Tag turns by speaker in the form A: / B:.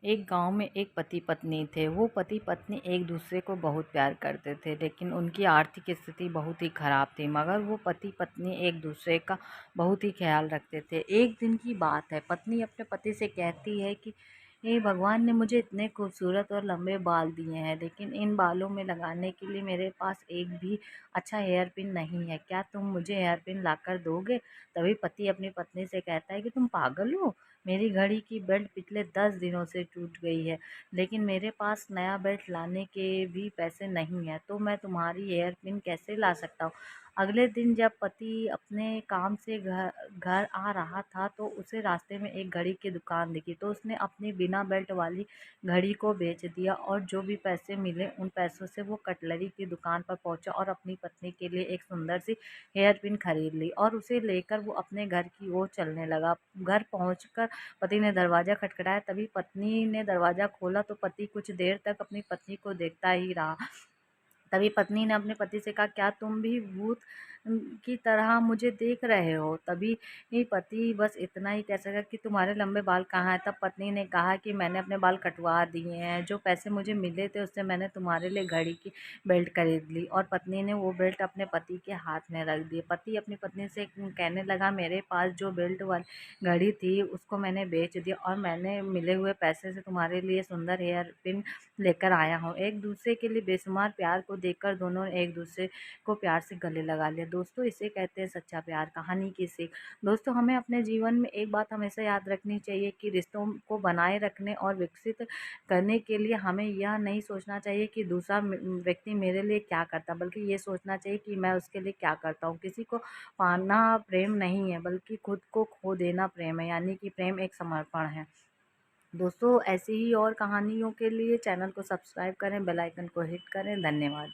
A: एक गांव में एक पति पत्नी थे। वो पति पत्नी एक दूसरे को बहुत प्यार करते थे, लेकिन उनकी आर्थिक स्थिति बहुत ही खराब थी। मगर वो पति पत्नी एक दूसरे का बहुत ही ख्याल रखते थे। एक दिन की बात है, पत्नी अपने पति से कहती है कि ये भगवान ने मुझे इतने खूबसूरत और लंबे बाल दिए हैं, लेकिन इन बालों में लगाने के लिए मेरे पास एक भी अच्छा हेयर पिन नहीं है। क्या तुम मुझे हेयर पिन लाकर दोगे? तभी पति अपनी पत्नी से कहता है कि तुम पागल हो, मेरी घड़ी की बेल्ट पिछले 10 दिनों से टूट गई है, लेकिन मेरे पास नया बेल्ट लाने के भी पैसे नहीं है, तो मैं तुम्हारी हेयर पिन कैसे ला सकता हूँ? अगले दिन जब पति अपने काम से घर घर आ रहा था, तो उसे रास्ते में एक घड़ी की दुकान दिखी। तो उसने अपनी बिना बेल्ट वाली घड़ी को बेच दिया और जो भी पैसे मिले उन पैसों से वो कटलरी की दुकान पर पहुंचा और अपनी पत्नी के लिए एक सुंदर सी हेयर पिन खरीद ली और उसे लेकर वो अपने घर की ओर चलने लगा। घर पहुंचकर पति ने दरवाज़ा खटखटाया। तभी पत्नी ने दरवाज़ा खोला तो पति कुछ देर तक अपनी पत्नी को देखता ही रहा। तभी पत्नी ने अपने पति से कहा, क्या तुम भी भूत की तरह मुझे देख रहे हो? तभी पति बस इतना ही कह सका कि तुम्हारे लंबे बाल कहाँ हैं? तब पत्नी ने कहा कि मैंने अपने बाल कटवा दिए हैं, जो पैसे मुझे मिले थे उससे मैंने तुम्हारे लिए घड़ी की बेल्ट खरीद ली। और पत्नी ने वो बेल्ट अपने पति के हाथ में रख दी। पति अपनी पत्नी से कहने लगा, मेरे पास जो बेल्ट वाली घड़ी थी उसको मैंने बेच दिया और मैंने मिले हुए पैसे से तुम्हारे लिए सुंदर हेयर पिन लेकर आया हूँ। एक दूसरे के लिए बेशुमार प्यार को देखकर दोनों ने एक दूसरे को प्यार से गले लगा लिया। दोस्तों, इसे कहते हैं सच्चा प्यार। कहानी की सीख। दोस्तों, हमें अपने जीवन में एक बात हमेशा याद रखनी चाहिए कि रिश्तों को बनाए रखने और विकसित करने के लिए हमें यह नहीं सोचना चाहिए कि दूसरा व्यक्ति मेरे लिए क्या करता, बल्कि ये सोचना चाहिए कि मैं उसके लिए क्या करता हूँ। किसी को पाना प्रेम नहीं है, बल्कि खुद को खो देना प्रेम है, यानी कि प्रेम एक समर्पण है। दोस्तों, ऐसी ही और कहानियों के लिए चैनल को सब्सक्राइब करें, बेल आइकन को हिट करें। धन्यवाद।